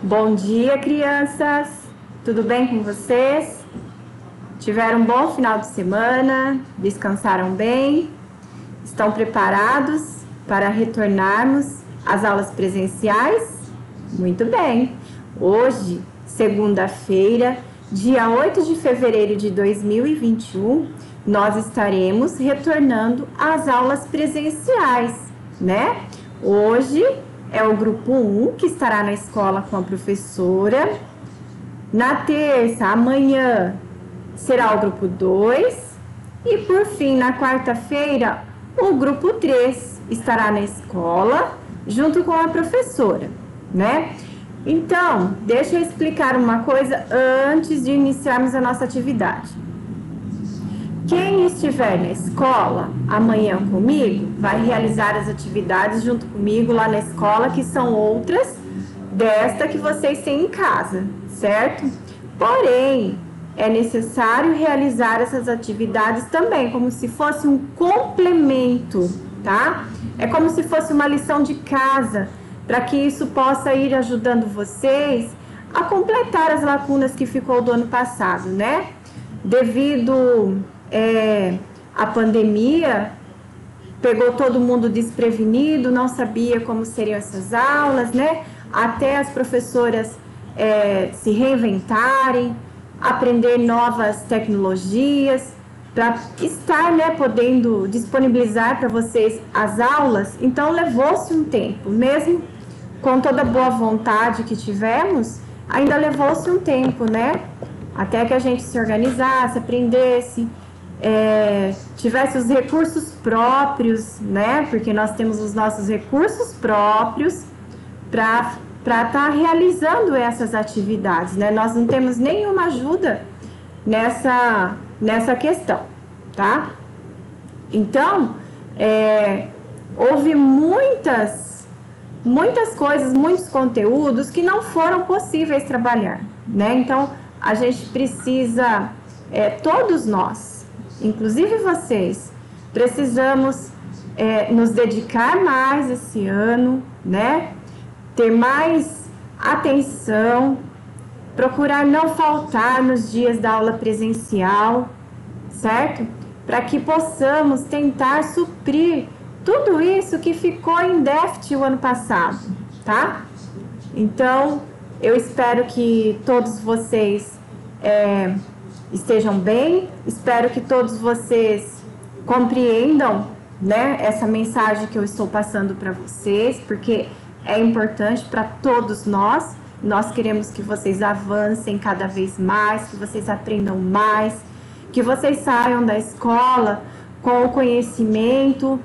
Bom dia, crianças! Tudo bem com vocês? Tiveram um bom final de semana? Descansaram bem? Estão preparados para retornarmos às aulas presenciais? Muito bem! Hoje, segunda-feira, dia 8 de fevereiro de 2021, nós estaremos retornando às aulas presenciais, né? Hoje é o grupo 1 que estará na escola com a professora. Na terça, amanhã, será o grupo 2. E por fim, na quarta-feira, o grupo 3 estará na escola junto com a professora, né? Então, deixa eu explicar uma coisa antes de iniciarmos a nossa atividade. Quem estiver na escola amanhã comigo vai realizar as atividades junto comigo lá na escola, que são outras desta que vocês têm em casa, certo? Porém, é necessário realizar essas atividades também, como se fosse um complemento, tá? É como se fosse uma lição de casa, para que isso possa ir ajudando vocês a completar as lacunas que ficou do ano passado, né? Devido a pandemia, pegou todo mundo desprevenido, não sabia como seriam essas aulas, né? Até as professoras se reinventarem, aprender novas tecnologias, para estar, né, podendo disponibilizar para vocês as aulas. Então, levou-se um tempo, mesmo com toda a boa vontade que tivemos, ainda levou-se um tempo, né? Até que a gente se organizasse, aprendesse, tivesse os recursos próprios, né? Porque nós temos os nossos recursos próprios para estar realizando essas atividades, né? Nós não temos nenhuma ajuda nessa questão, tá? Então, houve muitas coisas, muitos conteúdos que não foram possíveis trabalhar, né? Então, a gente precisa, todos nós, inclusive vocês, precisamos nos dedicar mais esse ano, né? Ter mais atenção, procurar não faltar nos dias da aula presencial, certo? Para que possamos tentar suprir tudo isso que ficou em déficit o ano passado, tá? Então, eu espero que todos vocês estejam bem, espero que todos vocês compreendam, né, essa mensagem que eu estou passando para vocês, porque é importante para todos nós. Nós queremos que vocês avancem cada vez mais, que vocês aprendam mais, que vocês saiam da escola com o conhecimento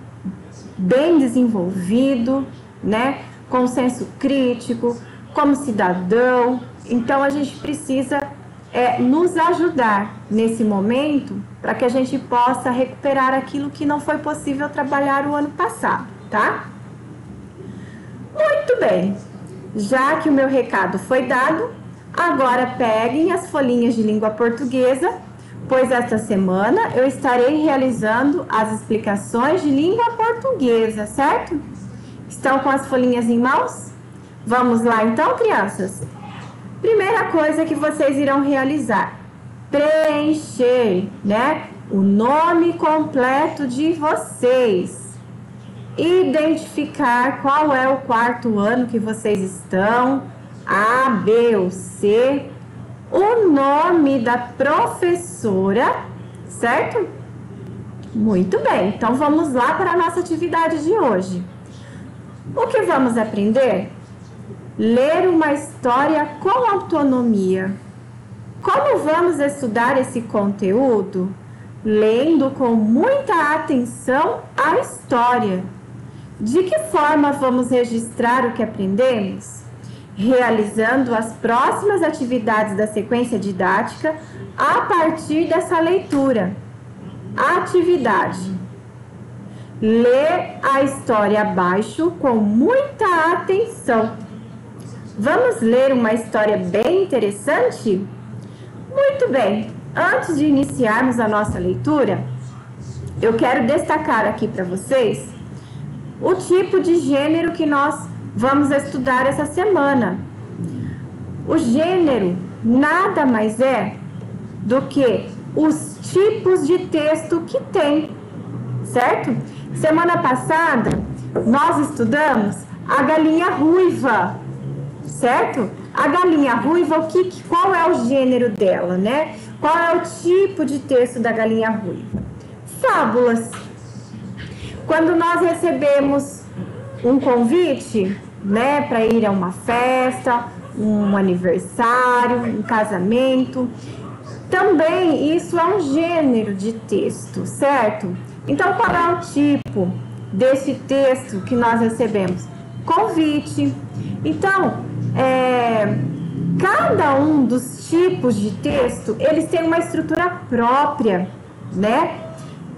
bem desenvolvido, né? Com senso crítico, como cidadão. Então, a gente precisa nos ajudar nesse momento para que a gente possa recuperar aquilo que não foi possível trabalhar o ano passado, tá? Muito bem. Já que o meu recado foi dado, agora peguem as folhinhas de língua portuguesa, pois esta semana eu estarei realizando as explicações de língua portuguesa, certo? Estão com as folhinhas em mãos? Vamos lá então, crianças? Primeira coisa que vocês irão realizar: preencher, né, o nome completo de vocês. Identificar qual é o quarto ano que vocês estão, A, B ou C, o nome da professora, certo? Muito bem, então vamos lá para a nossa atividade de hoje. O que vamos aprender? Ler uma história com autonomia. Como vamos estudar esse conteúdo? Lendo com muita atenção a história. De que forma vamos registrar o que aprendemos? Realizando as próximas atividades da sequência didática a partir dessa leitura. Atividade: ler a história abaixo com muita atenção. Vamos ler uma história bem interessante? Muito bem, antes de iniciarmos a nossa leitura, eu quero destacar aqui para vocês o tipo de gênero que nós vamos estudar essa semana. O gênero nada mais é do que os tipos de texto que tem, certo? Semana passada, nós estudamos a galinha ruiva, certo? A galinha ruiva, qual é o gênero dela, né? Qual é o tipo de texto da galinha ruiva? Fábulas. Quando nós recebemos um convite, né, para ir a uma festa, um aniversário, um casamento, também isso é um gênero de texto, certo? Então, qual é o tipo desse texto que nós recebemos? Convite. Então, cada um dos tipos de texto, eles têm uma estrutura própria, né?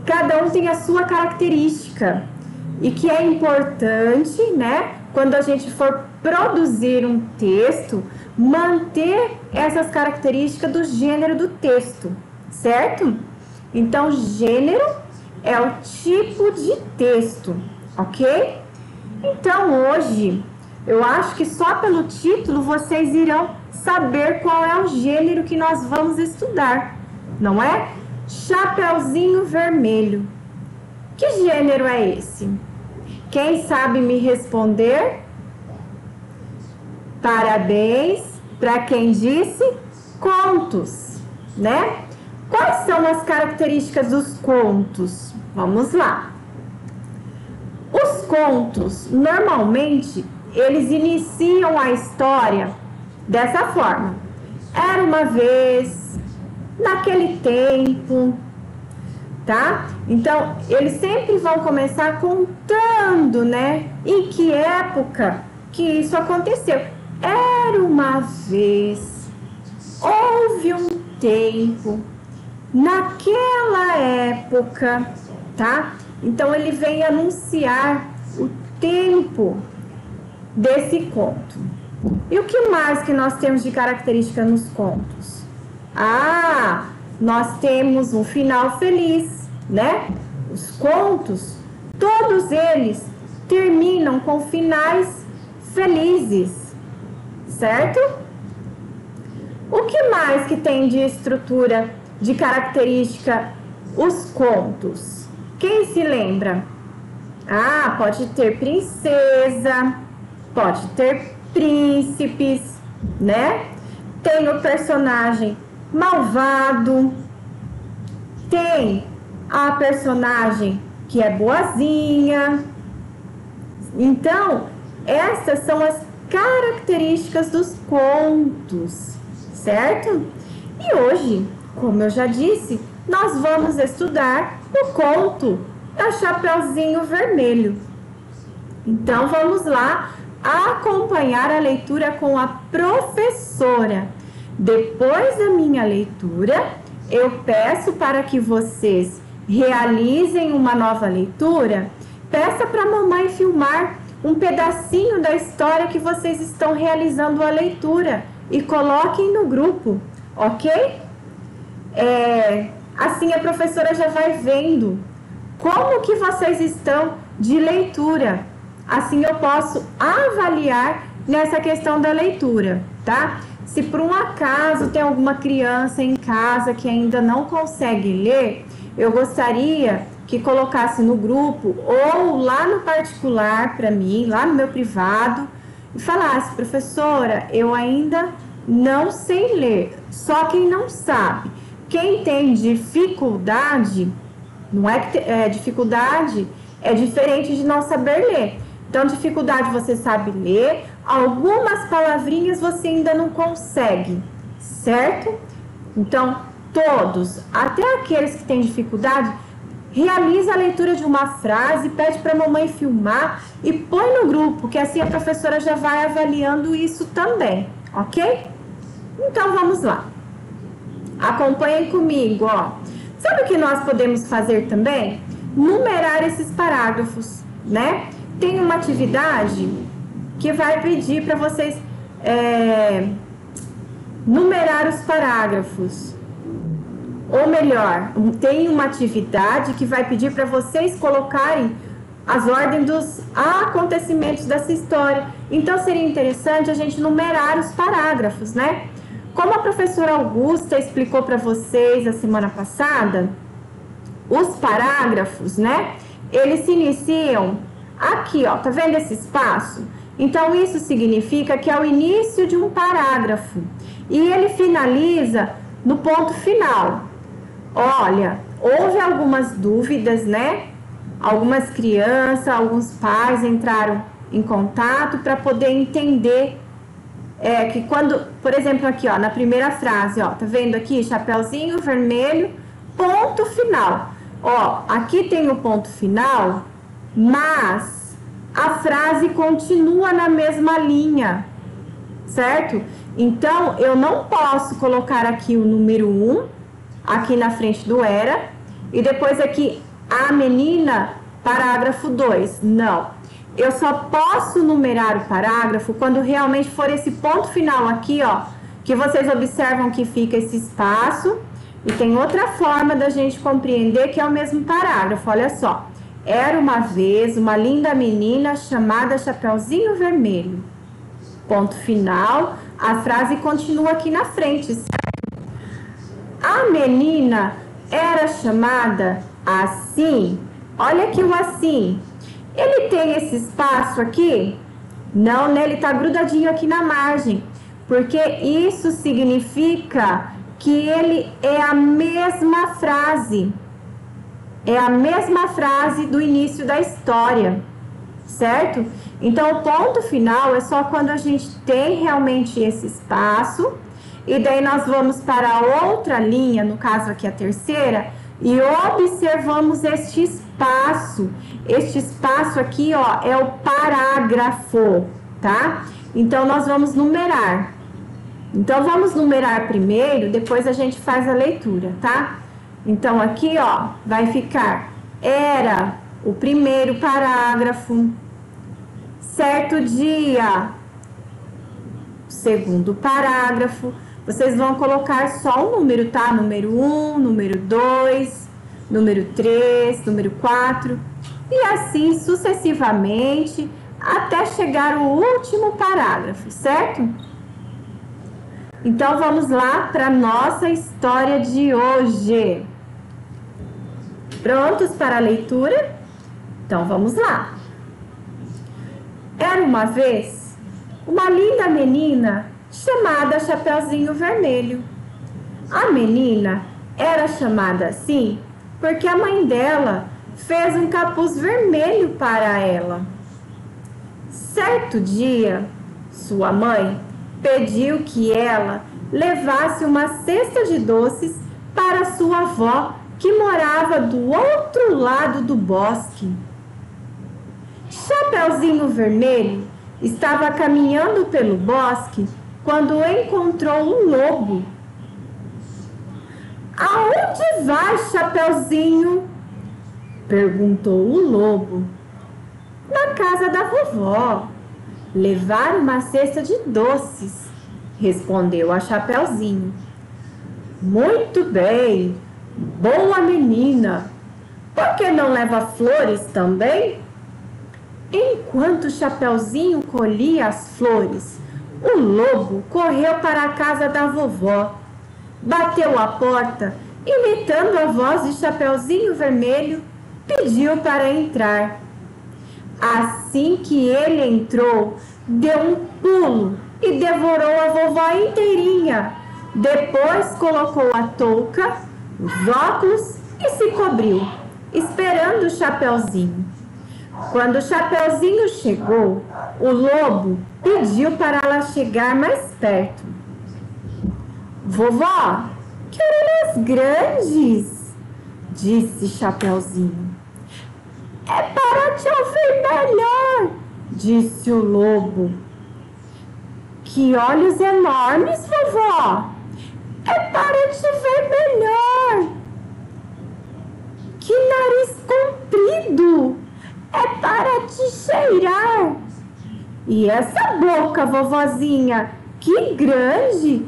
Cada um tem a sua característica e que é importante, né? Quando a gente for produzir um texto, manter essas características do gênero do texto, certo? Então, gênero é o tipo de texto, ok? Então, hoje, eu acho que só pelo título vocês irão saber qual é o gênero que nós vamos estudar, não é? Chapeuzinho Vermelho. Que gênero é esse? Quem sabe me responder? Parabéns para quem disse contos, né? Quais são as características dos contos? Vamos lá. Os contos, normalmente, eles iniciam a história dessa forma. Era uma vez, naquele tempo, tá? Então, eles sempre vão começar contando, né? Em que época que isso aconteceu. Era uma vez, houve um tempo, naquela época, tá? Então, ele vem anunciar o tempo desse conto. E o que mais que nós temos de característica nos contos? Ah, nós temos um final feliz, né? Os contos, todos eles terminam com finais felizes, certo? O que mais que tem de estrutura, de característica, os contos? Quem se lembra? Ah, pode ter princesa, pode ter príncipes, né? Tem o personagem malvado, tem a personagem que é boazinha. Então, essas são as características dos contos, certo? E hoje, como eu já disse, nós vamos estudar o conto da Chapeuzinho Vermelho. Então, vamos lá acompanhar a leitura com a professora. Depois da minha leitura, eu peço para que vocês realizem uma nova leitura. Peça para a mamãe filmar um pedacinho da história que vocês estão realizando a leitura e coloquem no grupo, ok? Assim a professora já vai vendo como que vocês estão de leitura. Assim eu posso avaliar nessa questão da leitura, tá? Se por um acaso tem alguma criança em casa que ainda não consegue ler, eu gostaria que colocasse no grupo ou lá no particular para mim, lá no meu privado, e falasse: professora, eu ainda não sei ler. Só quem não sabe. Quem tem dificuldade, não é que dificuldade é diferente de não saber ler. Então, dificuldade você sabe ler, algumas palavrinhas você ainda não consegue, certo? Então, todos, até aqueles que têm dificuldade, realiza a leitura de uma frase, pede para a mamãe filmar e põe no grupo, que assim a professora já vai avaliando isso também, ok? Então, vamos lá. Acompanhem comigo, ó. Sabe o que nós podemos fazer também? Numerar esses parágrafos, né? Tem uma atividade que vai pedir para vocês numerar os parágrafos. Ou melhor, tem uma atividade que vai pedir para vocês colocarem as ordens dos acontecimentos dessa história. Então, seria interessante a gente numerar os parágrafos, né? Como a professora Augusta explicou para vocês a semana passada, os parágrafos, né? Eles se iniciam aqui, ó, tá vendo esse espaço? Então, isso significa que é o início de um parágrafo. E ele finaliza no ponto final. Olha, houve algumas dúvidas, né? Algumas crianças, alguns pais entraram em contato para poder entender que quando, por exemplo, aqui, ó, na primeira frase, ó, tá vendo aqui? Chapeuzinho vermelho, ponto final. Ó, aqui tem o ponto final, mas a frase continua na mesma linha, certo? Então, eu não posso colocar aqui o número 1, aqui na frente do era, e depois aqui a menina, parágrafo 2. Não. Eu só posso numerar o parágrafo quando realmente for esse ponto final aqui, ó, que vocês observam que fica esse espaço. E tem outra forma da gente compreender que é o mesmo parágrafo, olha só. Era uma vez uma linda menina chamada Chapeuzinho Vermelho. Ponto final, a frase continua aqui na frente, certo? A menina era chamada assim. Olha aqui o assim. Ele tem esse espaço aqui? Não, né? Ele tá grudadinho aqui na margem. Porque isso significa que ele é a mesma frase. É a mesma frase do início da história, certo? Então, o ponto final é só quando a gente tem realmente esse espaço, e daí nós vamos para a outra linha, no caso aqui a terceira, e observamos este espaço. Este espaço aqui, ó, é o parágrafo, tá? Então, nós vamos numerar. Então, vamos numerar primeiro, depois a gente faz a leitura, tá? Então, aqui, ó, vai ficar, era o primeiro parágrafo, certo dia, segundo parágrafo, vocês vão colocar só o número, tá? Número 1, número 2, número 3, número 4, e assim sucessivamente, até chegar o último parágrafo, certo? Então, vamos lá para a nossa história de hoje. Prontos para a leitura? Então, vamos lá. Era uma vez uma linda menina chamada Chapeuzinho Vermelho. A menina era chamada assim porque a mãe dela fez um capuz vermelho para ela. Certo dia, sua mãe pediu que ela levasse uma cesta de doces para sua avó, que morava do outro lado do bosque. Chapeuzinho Vermelho estava caminhando pelo bosque quando encontrou um lobo. "Aonde vai, Chapeuzinho?" perguntou o lobo. "Na casa da vovó. Levar uma cesta de doces", respondeu a Chapeuzinho. "Muito bem, boa menina. Por que não leva flores também?" Enquanto Chapeuzinho colhia as flores, o lobo correu para a casa da vovó. Bateu a porta, imitando a voz de Chapeuzinho Vermelho, pediu para entrar. Assim que ele entrou, deu um pulo e devorou a vovó inteirinha. Depois colocou a touca, os óculos e se cobriu, esperando o Chapeuzinho. Quando o Chapeuzinho chegou, o lobo pediu para ela chegar mais perto. "Vovó, que orelhas grandes!" disse Chapeuzinho. "É para te ouvir melhor", disse o lobo. "Que olhos enormes, vovó!" "É para te ver melhor." "Que nariz comprido!" "É para te cheirar." "E essa boca, vovozinha, que grande!"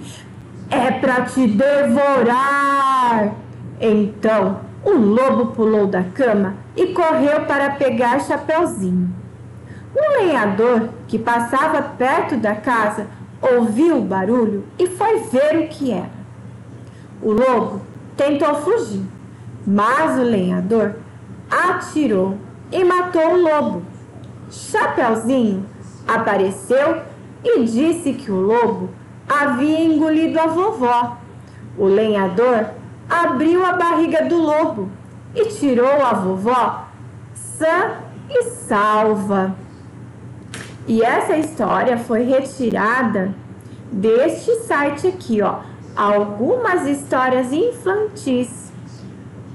"É para te devorar." "Então, O lobo pulou da cama e correu para pegar Chapeuzinho. Um lenhador que passava perto da casa ouviu o barulho e foi ver o que era. O lobo tentou fugir, mas o lenhador atirou e matou o lobo. Chapeuzinho apareceu e disse que o lobo havia engolido a vovó. O lenhador abriu a barriga do lobo e tirou a vovó sã e salva. E essa história foi retirada deste site aqui, ó, Algumas Histórias Infantis,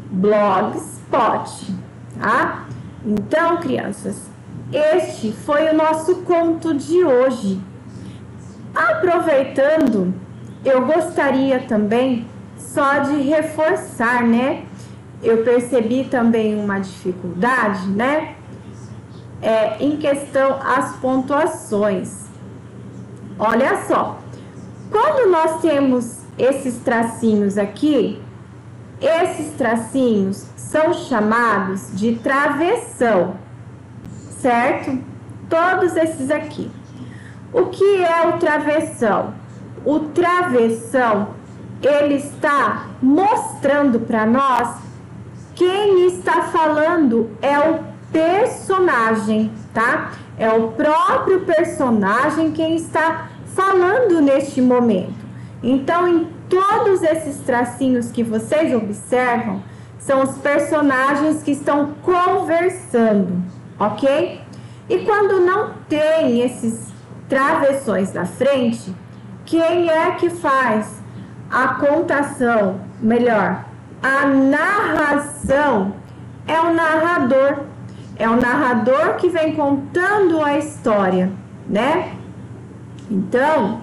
Blogspot, tá? Então, crianças, este foi o nosso conto de hoje. Aproveitando, eu gostaria também só de reforçar, né? Eu percebi também uma dificuldade, né? Em questão às pontuações. Olha só, quando nós temos esses tracinhos aqui, esses tracinhos são chamados de travessão, certo? Todos esses aqui. O que é o travessão? O travessão, ele está mostrando para nós quem está falando é o personagem, tá? É o próprio personagem quem está falando neste momento. Então, em todos esses tracinhos que vocês observam, são os personagens que estão conversando, ok? E quando não tem esses travessões na frente, quem é que faz a contação, melhor, a narração é o narrador. É o narrador que vem contando a história, né? Então,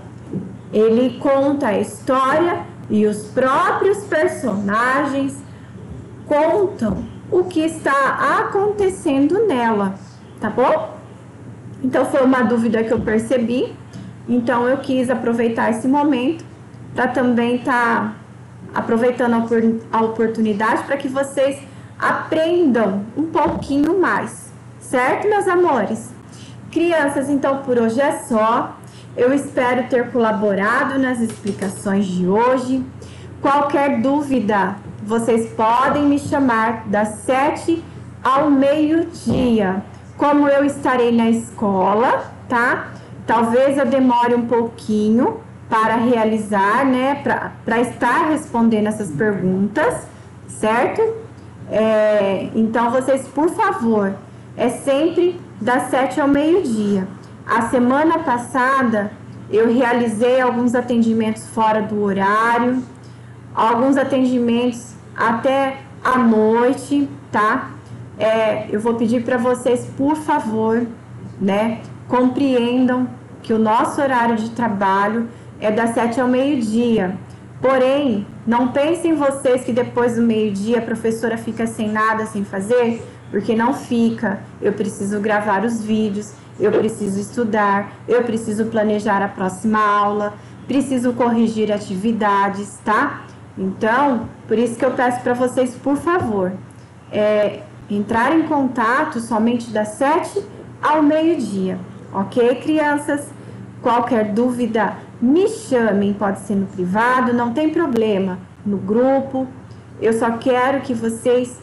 ele conta a história e os próprios personagens contam o que está acontecendo nela, tá bom? Então, foi uma dúvida que eu percebi. Então, eu quis aproveitar esse momento para também estar aproveitando a oportunidade para que vocês aprendam um pouquinho mais, certo, meus amores? Crianças, então, por hoje é só. Eu espero ter colaborado nas explicações de hoje. Qualquer dúvida, vocês podem me chamar das 7 ao meio-dia. Como eu estarei na escola, tá? Talvez eu demore um pouquinho para realizar, né? Para estar respondendo essas perguntas, certo? Então, vocês, por favor, é sempre das 7 ao meio-dia. A semana passada, eu realizei alguns atendimentos fora do horário, alguns atendimentos até à noite, tá? Eu vou pedir para vocês, por favor, né, compreendam que o nosso horário de trabalho é das 7 ao meio-dia. Porém, não pensem vocês que depois do meio-dia a professora fica sem nada, sem fazer, porque não fica. Eu preciso gravar os vídeos, eu preciso estudar, eu preciso planejar a próxima aula, preciso corrigir atividades, tá? Então, por isso que eu peço para vocês, por favor, entrar em contato somente das 7 ao meio-dia, ok, crianças? Qualquer dúvida, me chamem, pode ser no privado, não tem problema, no grupo. Eu só quero que vocês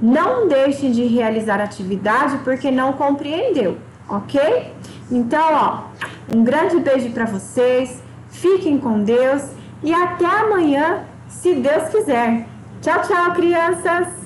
não deixem de realizar a atividade porque não compreendeu, ok? Então, ó, um grande beijo para vocês, fiquem com Deus e até amanhã, se Deus quiser. Tchau, tchau, crianças!